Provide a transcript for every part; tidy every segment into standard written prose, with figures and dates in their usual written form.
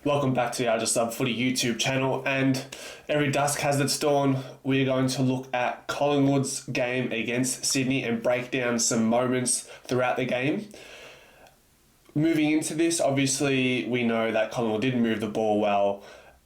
Welcome back to our Just Sub Footy YouTube channel, and every dusk has its dawn. We're going to look at Collingwood's game against Sydney and break down some moments throughout the game. Moving into this, obviously we know that Collingwood didn't move the ball well.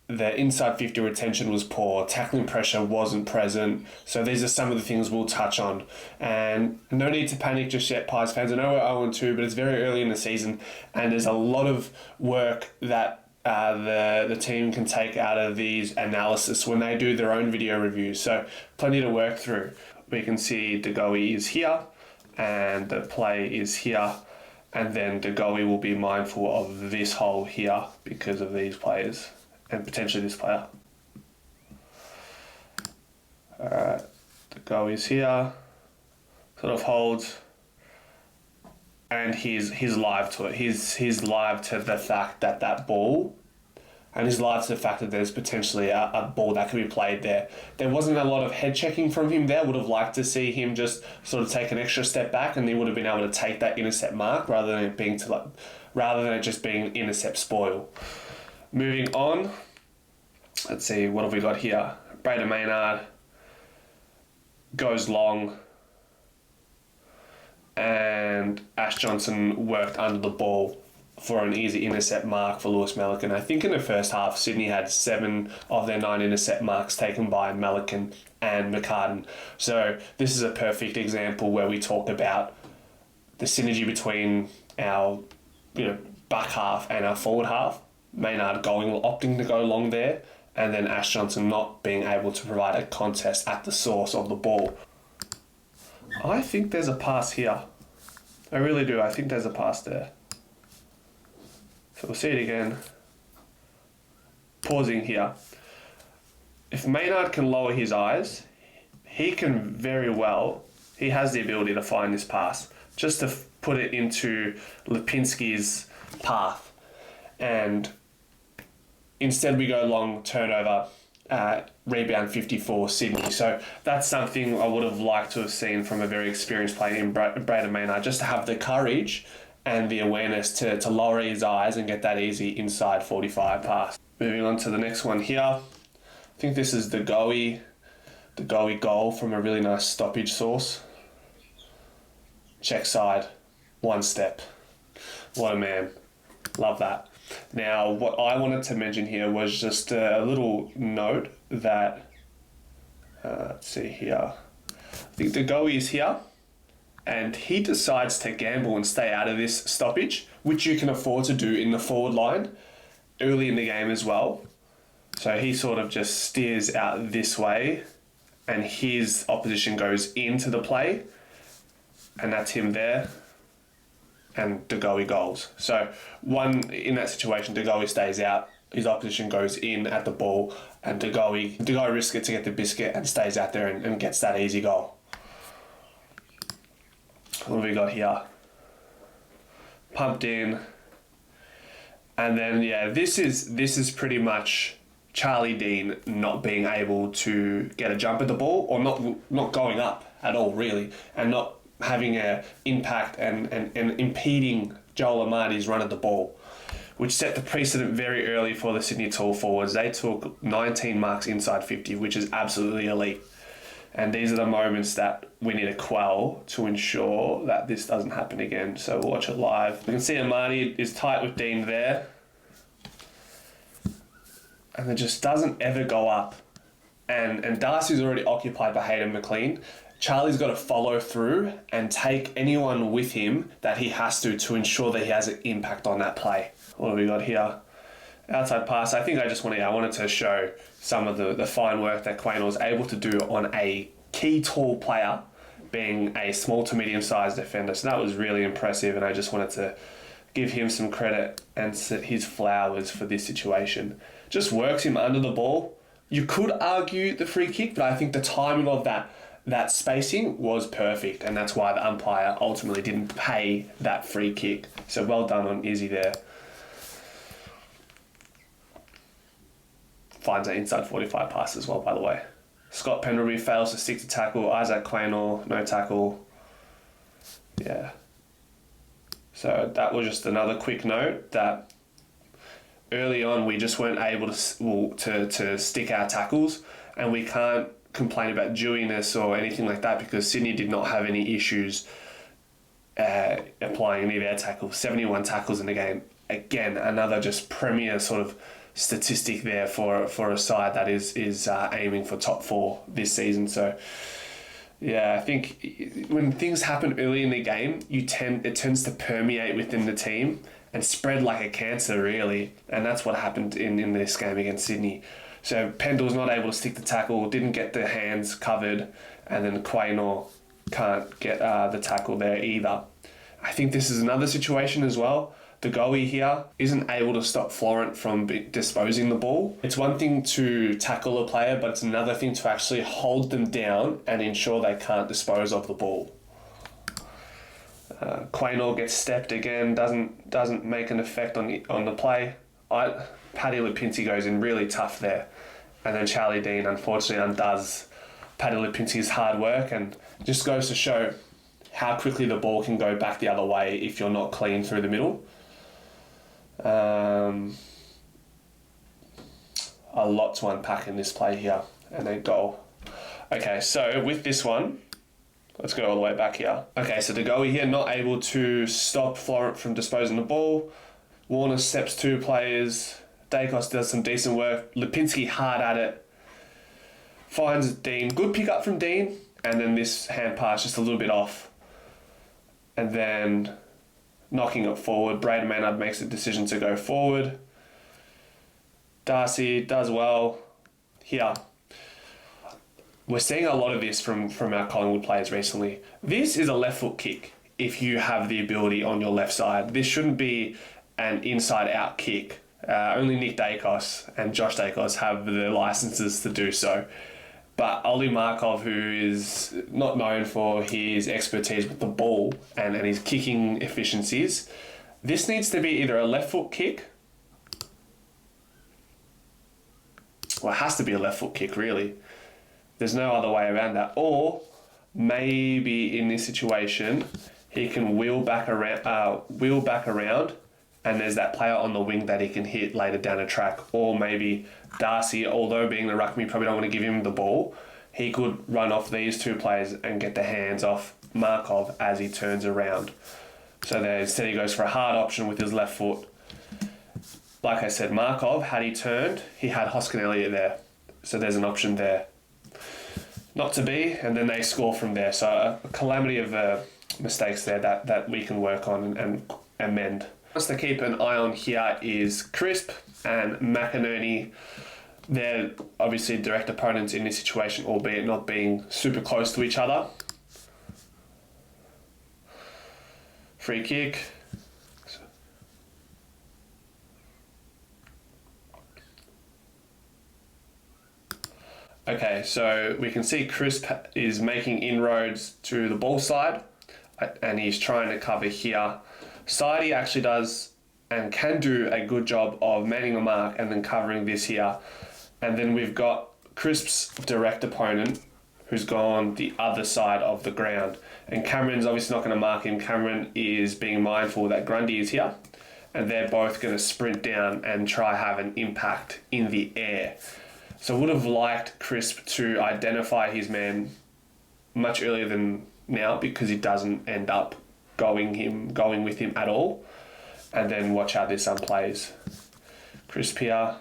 The inside 50 retention was poor, tackling pressure wasn't present. So these are some of the things we'll touch on. And no need to panic just yet, Pies fans. I know we're 0-2, but it's very early in the season, and there's a lot of work that the team can take out of these analysis when they do their own video reviews. So plenty to work through. We can see De Goey is here, and the play is here, and then De Goey will be mindful of this hole here because of these players. And potentially this player. Alright, the go is here, sort of holds, and he's live to it. He's live to the fact that that ball, and he's live to the fact that there's potentially a ball that could be played there. There wasn't a lot of head checking from him there. Would have liked to see him just sort of take an extra step back, and he would have been able to take that intercept mark rather than it just being intercept spoil. Moving on, let's see, what have we got here? Brayden Maynard goes long, and Ash Johnson worked under the ball for an easy intercept mark for Lewis Melican. I think in the first half, Sydney had 7 of their 9 intercept marks taken by Melican and McCartan. So this is a perfect example where we talk about the synergy between our back half and our forward half. Maynard opting to go long there, and then Ash Johnson not being able to provide a contest at the source of the ball. I think there's a pass here. I really do. I think there's a pass there. So we'll see it again. Pausing here. If Maynard can lower his eyes, he can he has the ability to find this pass, just to put it into Lipinski's path. And instead we go long, turnover, rebound 54, Sydney. So that's something I would have liked to have seen from a very experienced player in Brayden Maynard, just to have the courage and the awareness to lower his eyes and get that easy inside 45 pass. Moving on to the next one here. I think this is the Goey goal from a really nice stoppage source. Check side, one step. What a man. Love that. Now, what I wanted to mention here was just a little note that, let's see here, I think the Goey is here, and he decides to gamble and stay out of this stoppage, which you can afford to do in the forward line early in the game as well. So he sort of just steers out this way, and his opposition goes into the play, and that's him there. And De Goey goals. So in that situation, De Goey stays out, his opposition goes in at the ball, and De Goey risks it to get the biscuit and stays out there and gets that easy goal. What have we got here? Pumped in. And then this is pretty much Charlie Dean not being able to get a jump at the ball, or not going up at all really, and not having an impact and impeding Joel Amadi's run at the ball, which set the precedent very early for the Sydney tall forwards. They took 19 marks inside 50, which is absolutely elite. And these are the moments that we need to quell to ensure that this doesn't happen again. So we'll watch it live. We can see Amadi is tight with Dean there, and it just doesn't ever go up. And Darcy's already occupied by Hayden McLean. Charlie's got to follow through and take anyone with him that he has to ensure that he has an impact on that play. What have we got here? Outside pass. I think I wanted to show some of the fine work that Quaynor was able to do on a key tall player being a small to medium-sized defender. So that was really impressive, and I just wanted to give him some credit and his flowers for this situation. Just works him under the ball. You could argue the free kick, but I think the timing of that spacing was perfect, and that's why the umpire ultimately didn't pay that free kick. So well done on Izzy there. Finds an inside 45 pass as well, by the way. Scott Pendlebury fails to stick to tackle. Isaac Quaynor, no tackle. Yeah. So that was just another quick note that early on we just weren't able to stick our tackles, and we can't complain about dewiness or anything like that because Sydney did not have any issues applying any of their tackles. 71 tackles in the game. Again, another just premier sort of statistic there for a side that is aiming for top 4 this season. So yeah, I think when things happen early in the game, it tends to permeate within the team and spread like a cancer, really. And that's what happened in this game against Sydney. So Pendle's not able to stick the tackle, didn't get the hands covered, and then Quaynor can't get the tackle there either. I think this is another situation as well. The goalie here isn't able to stop Florent from disposing the ball. It's one thing to tackle a player, but it's another thing to actually hold them down and ensure they can't dispose of the ball. Quaynor gets stepped again, doesn't make an effect on the play. Paddy Lipinski goes in really tough there, and then Charlie Dean unfortunately undoes Paddy Lipinski's hard work, and just goes to show how quickly the ball can go back the other way if you're not clean through the middle. A lot to unpack in this play here, and then goal. Okay, so with this one, let's go all the way back here. Okay, so the goalie here not able to stop Florent from disposing the ball. Warner steps 2 players. Dacos does some decent work. Lipinski hard at it. Finds Dean. Good pick up from Dean. And then this hand pass just a little bit off. And then knocking it forward. Braden Maynard makes the decision to go forward. Darcy does well here. We're seeing a lot of this from our Collingwood players recently. This is a left foot kick if you have the ability on your left side. This shouldn't be an inside out kick. Only Nick Dacos and Josh Dacos have the licenses to do so. But Ollie Markov, who is not known for his expertise with the ball and his kicking efficiencies, this needs to be either a left foot kick. Well, it has to be a left foot kick, really. There's no other way around that. Or maybe in this situation, he can wheel back around, and there's that player on the wing that he can hit later down the track. Or maybe Darcy, although being the ruckman, you probably don't want to give him the ball, he could run off these 2 players and get the hands off Markov as he turns around. So there, instead he goes for a hard option with his left foot. Like I said, Markov, had he turned, he had Hoskin Elliott there. So there's an option there. Not to be, and then they score from there. So a calamity of mistakes there that we can work on and amend. Just to keep an eye on here is Crisp and McInerney. They're obviously direct opponents in this situation, albeit not being super close to each other. Free kick. Okay, so we can see Crisp is making inroads to the ball side, and he's trying to cover here. Sidey actually does and can do a good job of manning the mark and then covering this here. And then we've got Crisp's direct opponent who's gone the other side of the ground. And Cameron's obviously not going to mark him. Cameron is being mindful that Grundy is here, and they're both going to sprint down and try have an impact in the air. So I would have liked Crisp to identify his man much earlier than now, because he doesn't end up going with him at all. And then watch how this plays. Crisp here,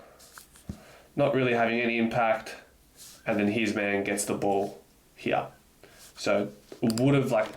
not really having any impact, and then his man gets the ball here. So would have like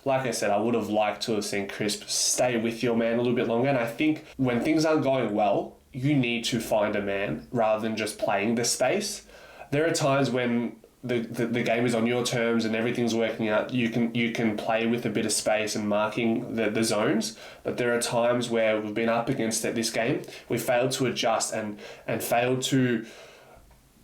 I said, I would have liked to have seen Crisp stay with your man a little bit longer. And I think when things aren't going well, you need to find a man rather than just playing the space. There are times when the game is on your terms and everything's working out. You can play with a bit of space and marking the zones, but there are times where we've been up against it this game. We failed to adjust and failed to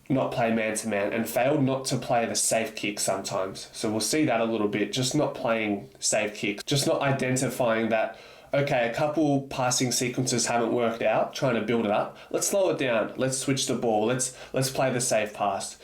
not play man-to-man and failed not to play the safe kick sometimes. So we'll see that a little bit, just not playing safe kicks, just not identifying that, okay, a couple passing sequences haven't worked out, trying to build it up. Let's slow it down. Let's switch the ball. Let's play the safe pass.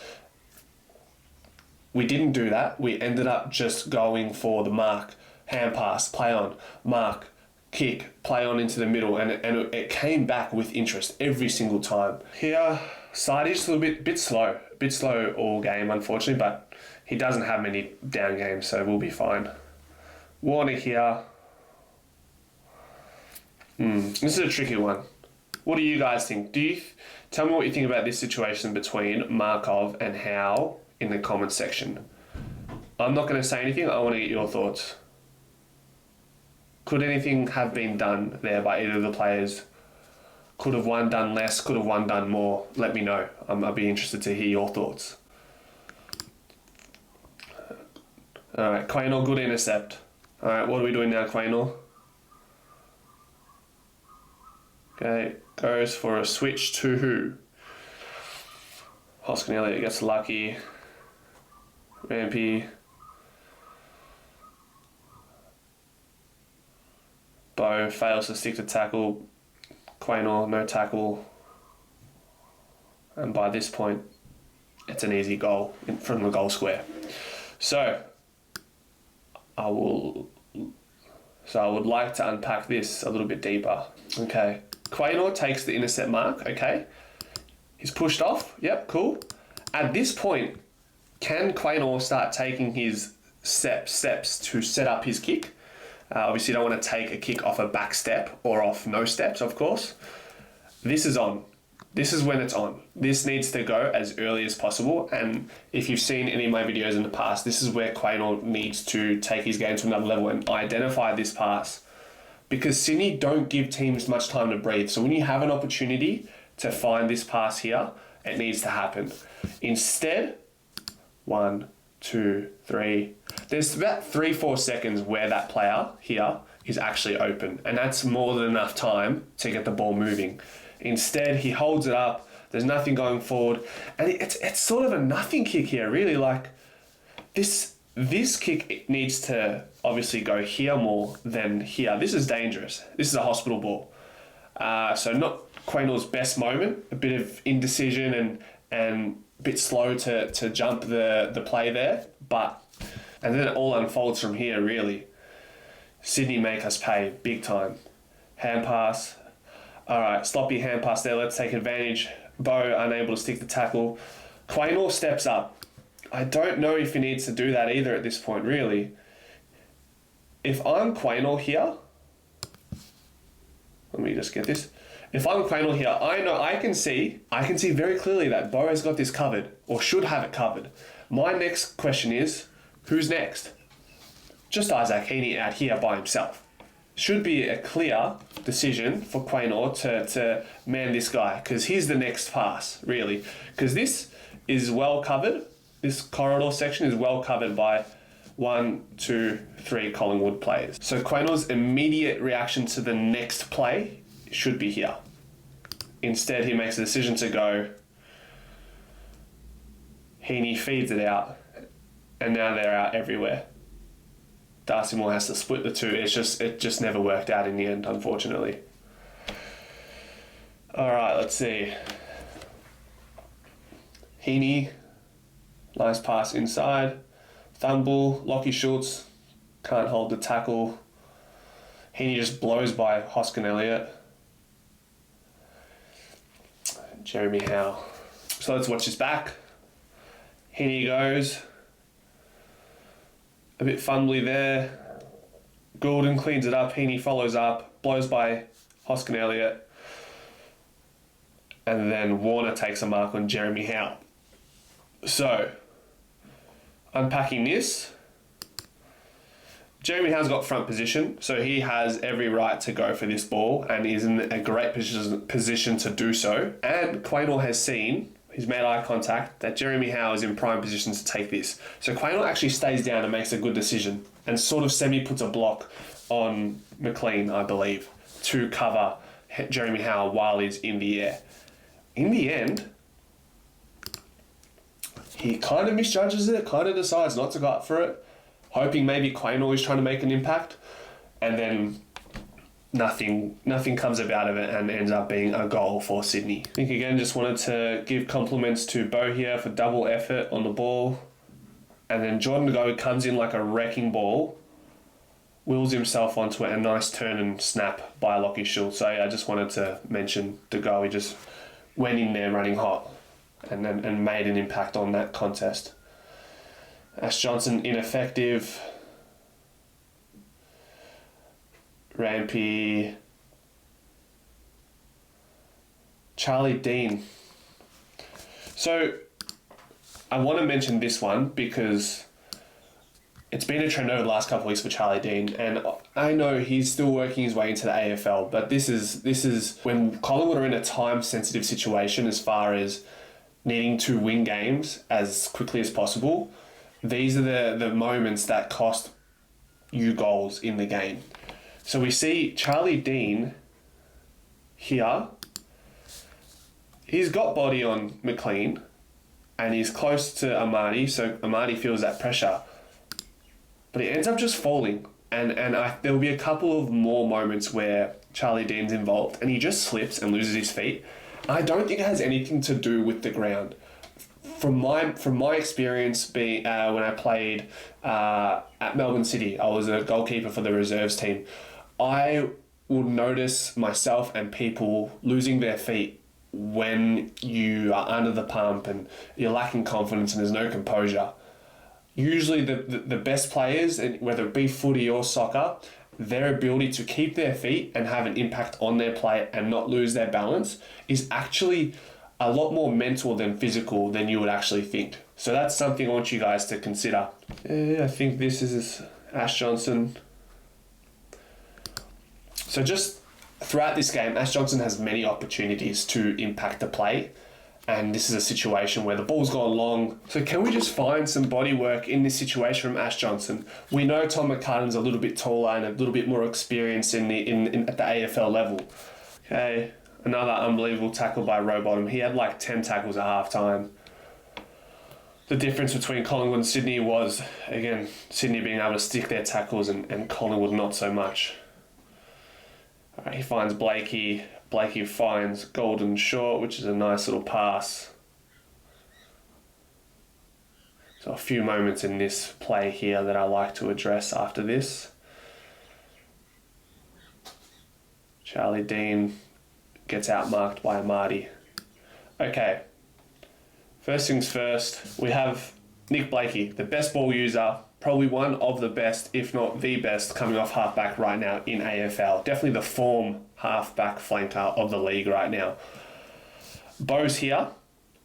We didn't do that. We ended up just going for the mark, hand pass, play on, mark, kick, play on into the middle, and it came back with interest every single time. Here, Sardi's a little bit slow all game, unfortunately, but he doesn't have many down games, so we'll be fine. Warner here. This is a tricky one. What do you guys think? Tell me what you think about this situation between Markov and Howe in the comments section. I'm not going to say anything. I want to get your thoughts. Could anything have been done there by either of the players? Could have one done less? Could have one done more? Let me know. I'd be interested to hear your thoughts. All right, Quaynor, good intercept. All right, what are we doing now, Quaynor? Okay, goes for a switch to who? Hoskin Elliott gets lucky. Rampy. Bo fails to stick to tackle. Quaynor, no tackle. And by this point, it's an easy goal from the goal square. So I would like to unpack this a little bit deeper. Okay. Quaynor takes the intercept mark, okay. He's pushed off, yep, cool. At this point, can Quaynor start taking his steps to set up his kick? Obviously, you don't want to take a kick off a back step or off no steps, of course. This is on. This is when it's on. This needs to go as early as possible. And if you've seen any of my videos in the past, this is where Quaynor needs to take his game to another level and identify this pass. Because Sydney don't give teams much time to breathe. So when you have an opportunity to find this pass here, it needs to happen. Instead, 1, 2, 3. There's about 3-4 seconds where that player here is actually open. And that's more than enough time to get the ball moving. Instead, he holds it up. There's nothing going forward. And it's sort of a nothing kick here, really. Like, this kick needs to obviously go here more than here. This is dangerous. This is a hospital ball. So not Quaynor's best moment. A bit of indecision and a bit slow to jump the play there. And then it all unfolds from here, really. Sydney make us pay big time. Hand pass. All right, sloppy hand pass there. Let's take advantage. Bo unable to stick the tackle. Quaynor steps up. I don't know if he needs to do that either at this point, really. If I'm Quaynor here, let me just get this. If I'm Quaynor here, I can see very clearly that Bo has got this covered, or should have it covered. My next question is, who's next? Just Isaac Heaney out here by himself. Should be a clear decision for Quaynor to man this guy, because he's the next pass, really. Because this is well covered. This corridor section is well covered by 1, 2, 3 Collingwood players. So Quaynor's immediate reaction to the next play should be here. Instead, he makes a decision to go. Heaney feeds it out, and now they're out everywhere. Darcy Moore has to split the two. It just never worked out in the end, unfortunately. All right, let's see. Heaney, nice pass inside. Thumble, Lockie Schultz, can't hold the tackle. Heaney just blows by Hoskin Elliott. Jeremy Howe. So let's watch this back. Heaney goes. A bit fumbly there. Goulden cleans it up. Heaney follows up. Blows by Hoskin Elliott. And then Warner takes a mark on Jeremy Howe. So, unpacking this. Jeremy Howe's got front position, so he has every right to go for this ball and is in a great position to do so. And Quaynor has seen, he's made eye contact, that Jeremy Howe is in prime position to take this. So Quaynor actually stays down and makes a good decision and sort of puts a block on McLean, I believe, to cover Jeremy Howe while he's in the air. In the end, he kind of misjudges it, kind of decides not to go up for it, hoping maybe Quaynor is trying to make an impact, and then nothing comes about of it and ends up being a goal for Sydney. I think again just wanted to give compliments to Bo here for double effort on the ball, and then Jordan Go comes in like a wrecking ball wills himself onto it, a nice turn and snap by Lockie Schultz. So I just wanted to mention the goal. He just went in there running hot and made an impact on that contest. Ash Johnson ineffective. Rampy. Charlie Dean. So I want to mention this one because it's been a trend over the last couple of weeks for Charlie Dean, and I know he's still working his way into the AFL, but this is when Collingwood are in a time-sensitive situation as far as needing to win games as quickly as possible. These are the moments that cost you goals in the game. So we see Charlie Dean here. He's got body on McLean, and he's close to Amadi, so Amadi feels that pressure. But he ends up just falling, and there will be a couple of more moments where Charlie Dean's involved, and he just slips and loses his feet. I don't think it has anything to do with the ground. From my experience, being when I played at Melbourne City, I was a goalkeeper for the reserves team. I will notice myself and people losing their feet when you are under the pump and you're lacking confidence and there's no composure. Usually the best players, and whether it be footy or soccer, their ability to keep their feet and have an impact on their play and not lose their balance is actually a lot more mental than physical than you would actually think. So that's something I want you guys to consider. I think this is Ash Johnson. So just throughout this game, Ash Johnson has many opportunities to impact the play. And this is a situation where the ball's gone long. So can we just find some body work in this situation from Ash Johnson? We know Tom McCartan's a little bit taller and a little bit more experienced at the AFL level. Okay, another unbelievable tackle by Rowbottom. He had like 10 tackles at half time. The difference between Collingwood and Sydney was, again, Sydney being able to stick their tackles and Collingwood not so much. All right, he finds Blakey. Blakey finds Golden short, which is a nice little pass. So a few moments in this play here that I like to address after this. Charlie Dean gets outmarked by Amadi. Okay, first things first, we have Nick Blakey, the best ball user, probably one of the best, if not the best, coming off halfback right now in AFL. Definitely the form halfback flanker of the league right now. Bo's here.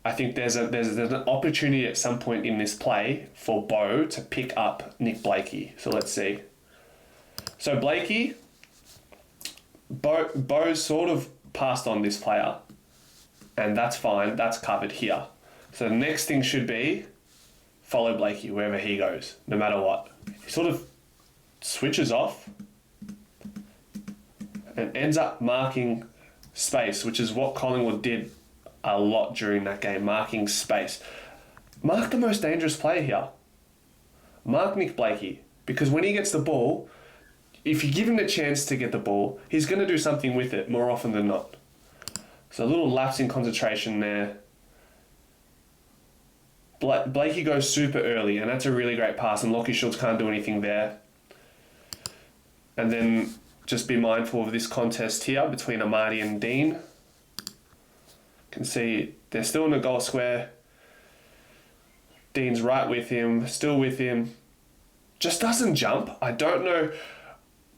I think there's an opportunity at some point in this play for Bo to pick up Nick Blakey. So let's see. So Blakey, Bo sort of passed on this player, and that's fine. That's covered here. So the next thing should be follow Blakey wherever he goes, no matter what. He sort of switches off and ends up marking space, which is what Collingwood did a lot during that game, marking space. Mark the most dangerous player here. Mark Nick Blakey, because when he gets the ball, if you give him the chance to get the ball, he's going to do something with it more often than not. So a little lapse in concentration there. Blakey goes super early, and that's a really great pass, and Lockie Schultz can't do anything there. And then just be mindful of this contest here between Amadi and Dean. You can see they're still in the goal square. Dean's right with him, still with him. Just doesn't jump. I don't know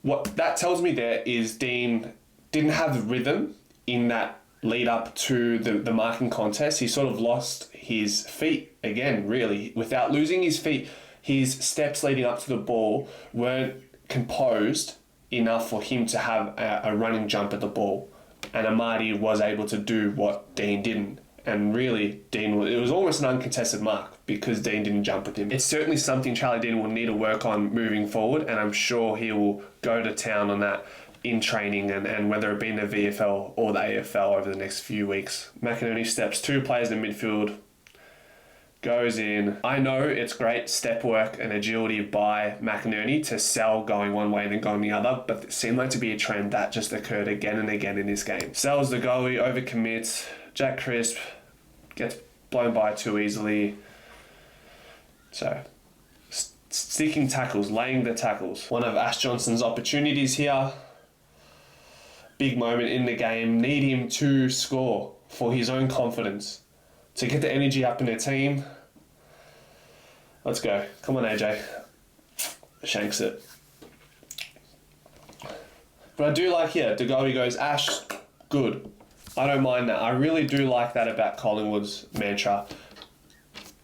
what that tells me there is Dean didn't have the rhythm in that lead up to the marking contest. He sort of lost his feet again, really. Without losing his feet, his steps leading up to the ball weren't composed enough for him to have a running jump at the ball. And Amadi was able to do what Dean didn't. And really, it was almost an uncontested mark because Dean didn't jump with him. It's certainly something Charlie Dean will need to work on moving forward, and I'm sure he will go to town on that in training and whether it be in the VFL or the AFL over the next few weeks. McInerney steps 2 players in midfield, goes in. I know it's great step work and agility by McInerney to sell going one way and then going the other, but it seemed like to be a trend that just occurred again and again in this game. Sells the goalie, overcommits. Jack Crisp gets blown by too easily. So sticking tackles, laying the tackles. One of Ash Johnson's opportunities here. Big moment in the game. Need him to score for his own confidence, to get the energy up in their team. Let's go. Come on, AJ. Shanks it. But I do like here, Degoe goes, Ash, good. I don't mind that. I really do like that about Collingwood's mantra.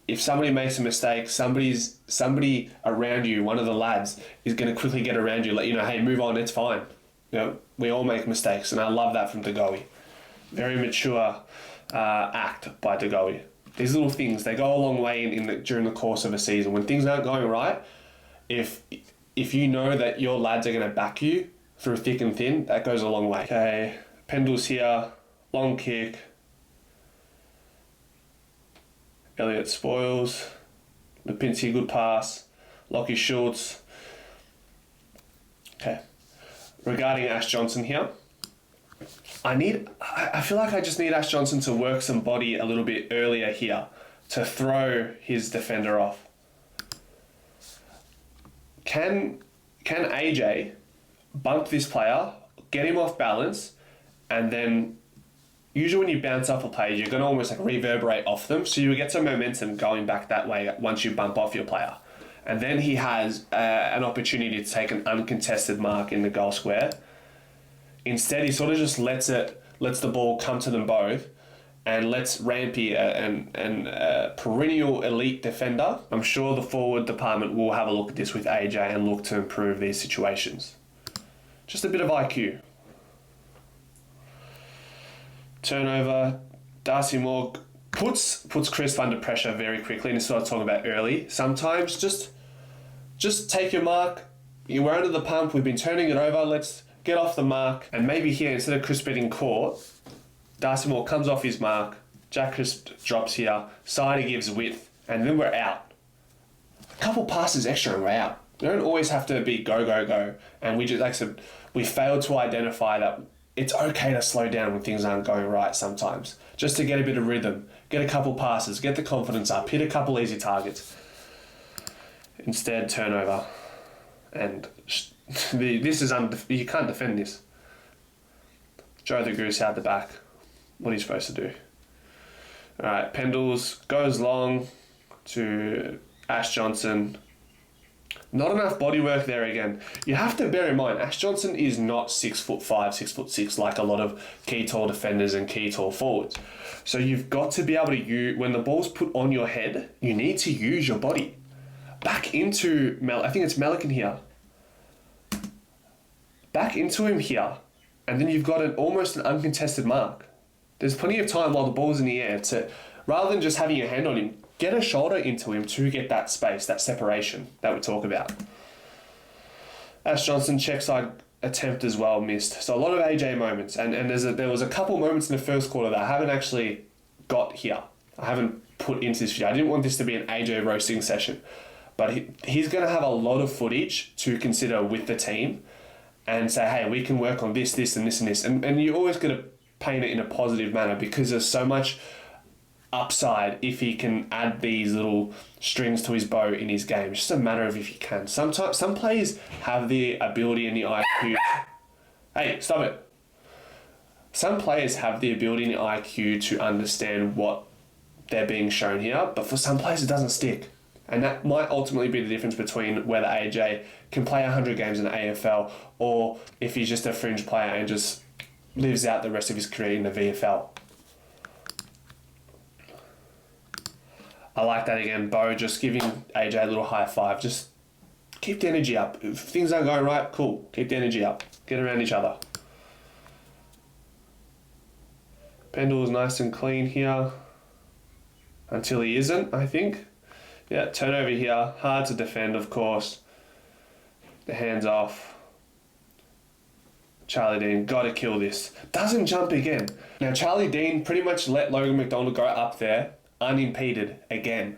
If somebody makes a mistake, somebody around you, one of the lads, is going to quickly get around you, let you know, hey, move on, it's fine. You know, we all make mistakes, and I love that from Degoe. Very mature act by Degoe. These little things, they go a long way during the course of a season. When things aren't going right, if you know that your lads are going to back you through thick and thin, that goes a long way. Okay, Pendle's here, long kick. Elliott spoils. Lipinski, good pass. Lockie Schultz. Okay. Regarding Ash Johnson here, I feel like I just need Ash Johnson to work some body a little bit earlier here to throw his defender off. Can AJ bump this player, get him off balance, and then usually when you bounce off a player, you're going to almost like reverberate off them, so you get some momentum going back that way once you bump off your player. And then he has an opportunity to take an uncontested mark in the goal square. Instead, he sort of just lets the ball come to them both, and lets Rampy, a perennial elite defender. I'm sure the forward department will have a look at this with AJ and look to improve these situations. Just a bit of IQ. Turnover. Darcy Moore puts Crisp under pressure very quickly, and this is what I was talking about early. Sometimes just take your mark. We're under the pump. We've been turning it over. Let's get off the mark. And maybe here, instead of Crisp getting caught, Darcy Moore comes off his mark. Jack Crisp drops here. Sider gives width, and then we're out. A couple passes extra and we're out. We don't always have to be go, go, go. And we just, like I said, we failed to identify that it's okay to slow down when things aren't going right sometimes. Just to get a bit of rhythm, get a couple passes, get the confidence up, hit a couple easy targets. Instead, turnover. And this is you can't defend this. Joe the Goose out the back. What are you supposed to do? Alright, Pendles goes long to Ash Johnson. Not enough bodywork there again. You have to bear in mind, Ash Johnson is not 6'5", 6'6", like a lot of key tall defenders and key tall forwards. So you've got to be able to use, when the ball's put on your head, you need to use your body. Back into I think it's Melican here. Back into him here, and then you've got almost an uncontested mark. There's plenty of time while the ball's in the air to, rather than just having your hand on him, get a shoulder into him to get that space, that separation that we talk about. Ash Johnson check side attempt as well missed. So a lot of AJ moments, and there was a couple moments in the first quarter that I haven't actually got here. I haven't put into this video. I didn't want this to be an AJ roasting session, but he's going to have a lot of footage to consider with the team and say, hey, we can work on this, this, and this, and this. And you're always going to paint it in a positive manner because there's so much upside if he can add these little strings to his bow in his game. It's just a matter of if he can. Some players have the ability and the IQ. Hey, stop it. Some players have the ability and the IQ to understand what they're being shown here, but for some players it doesn't stick. And that might ultimately be the difference between whether AJ can play 100 games in the AFL or if he's just a fringe player and just lives out the rest of his career in the VFL. I like that again. Bo just giving AJ a little high five. Just keep the energy up. If things aren't going right, cool. Keep the energy up. Get around each other. Pendle's nice and clean here. Until he isn't, I think. Yeah, turnover here. Hard to defend, of course. The hands off. Charlie Dean, got to kill this. Doesn't jump again. Now, Charlie Dean pretty much let Logan McDonald go up there unimpeded again.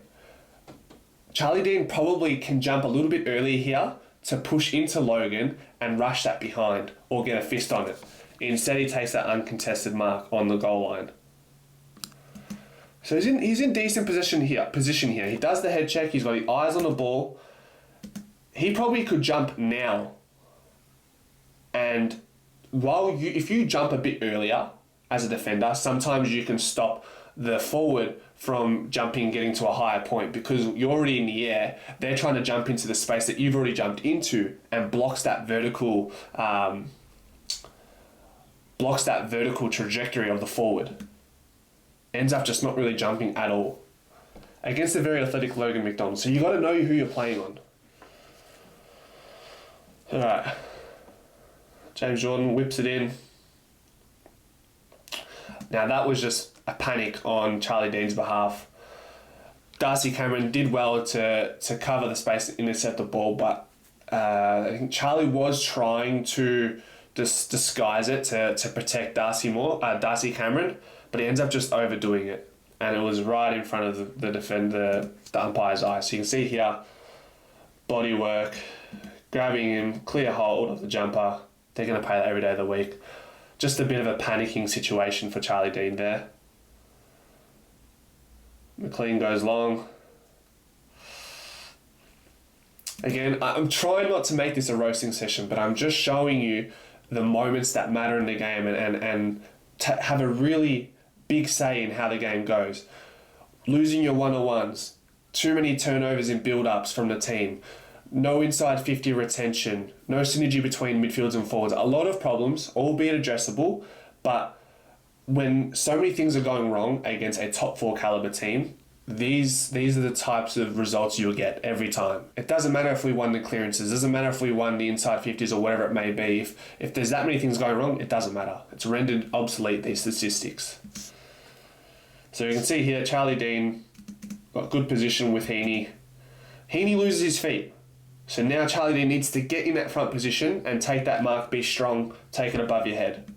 Charlie Dean probably can jump a little bit earlier here to push into Logan and rush that behind or get a fist on it. Instead, he takes that uncontested mark on the goal line. So he's in decent position here. He does the head check. He's got his eyes on the ball. he probably could jump now. And if you jump a bit earlier as a defender, sometimes you can stop the forward from jumping and getting to a higher point because you're already in the air. They're trying to jump into the space that you've already jumped into and blocks that vertical trajectory of the forward. Ends up just not really jumping at all against a very athletic Logan McDonald. So you got to know who you're playing on. All right. James Jordan whips it in. Now that was just a panic on Charlie Dean's behalf. Darcy Cameron did well to cover the space and intercept the ball, but I think Charlie was trying to disguise it to protect Darcy Cameron, but he ends up just overdoing it, and it was right in front of the umpire's eye. So you can see here, body work, grabbing him, clear hold of the jumper. They're going to pay that every day of the week. Just a bit of a panicking situation for Charlie Dean there. McLean goes long. Again, I'm trying not to make this a roasting session, but I'm just showing you the moments that matter in the game and to have a really big say in how the game goes. Losing your one-on-ones, too many turnovers in build-ups from the team, no inside 50 retention, no synergy between midfields and forwards. A lot of problems, albeit addressable, but when so many things are going wrong against a top 4 caliber team, these are the types of results you'll get every time. It doesn't matter if we won the clearances, it doesn't matter if we won the inside 50s or whatever it may be. If there's that many things going wrong, it doesn't matter. It's rendered obsolete, these statistics. So you can see here, Charlie Dean got good position with Heaney. Heaney loses his feet. So now Charlie Dean needs to get in that front position and take that mark, be strong, take it above your head.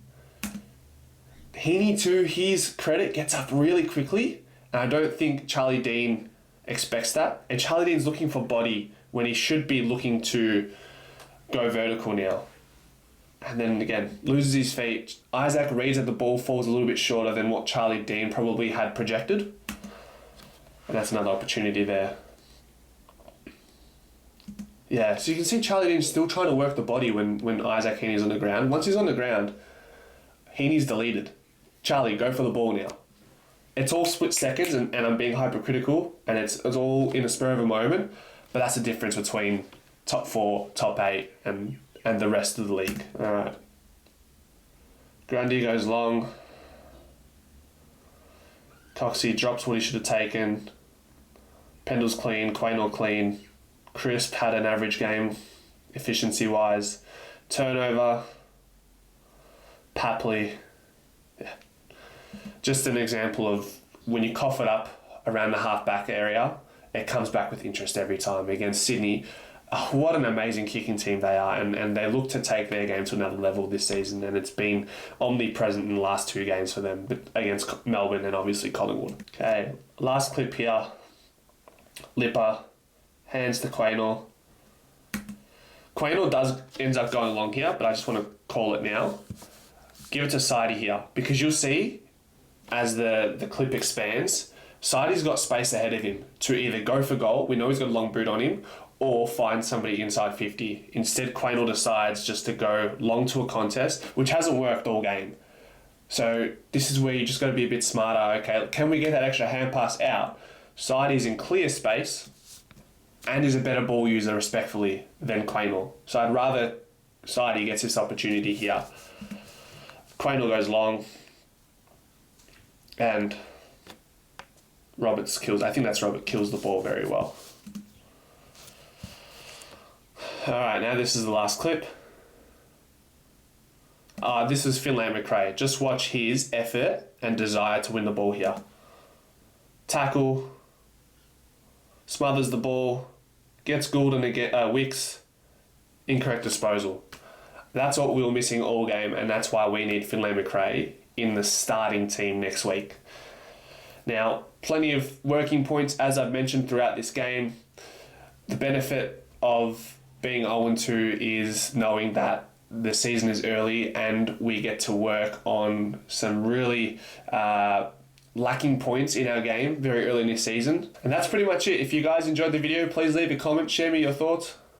Heaney, to his credit, gets up really quickly, and I don't think Charlie Dean expects that. And Charlie Dean's looking for body when he should be looking to go vertical now. And then again, loses his feet. Isaac reads that the ball falls a little bit shorter than what Charlie Dean probably had projected. And that's another opportunity there. Yeah, so you can see Charlie Dean's still trying to work the body when Isaac Heaney's on the ground. Once he's on the ground, Heaney's deleted. Charlie, go for the ball now. It's all split seconds, and I'm being hypercritical, and it's all in a spur of a moment, but that's the difference between top 4, top 8, and the rest of the league. All right. Grundy goes long. Coxie drops what he should have taken. Pendle's clean, Quaynor clean. Crisp had an average game, efficiency-wise. Turnover. Papley. Yeah. Just an example of when you cough it up around the half-back area, it comes back with interest every time. Against Sydney, what an amazing kicking team they are, and they look to take their game to another level this season, and it's been omnipresent in the last 2 games for them, but against Melbourne and obviously Collingwood. Okay, last clip here. Lipper, hands to Quaynor. Quaynor ends up going long here, but I just want to call it now. Give it to Sidey here, because you'll see as the clip expands, Sidey's got space ahead of him to either go for goal, we know he's got a long boot on him, or find somebody inside 50. Instead, Quaynor decides just to go long to a contest, which hasn't worked all game. So this is where you just got to be a bit smarter. Okay, can we get that extra hand pass out? Sidey's in clear space and is a better ball user, respectfully, than Quaynor. So I'd rather Sidey gets this opportunity here. Quaynor goes long, and Robert kills the ball very well. Alright, now this is the last clip. This is Finlay McRae. Just watch his effort and desire to win the ball here. Tackle, smothers the ball, gets Goulden to get Wicks, incorrect disposal. That's what we were missing all game, and that's why we need Finlay McRae in the starting team next week. Now, plenty of working points, as I've mentioned throughout this game. The benefit of being 0-2 is knowing that the season is early and we get to work on some really lacking points in our game very early in this season. And that's pretty much it. If you guys enjoyed the video, please leave a comment, share me your thoughts.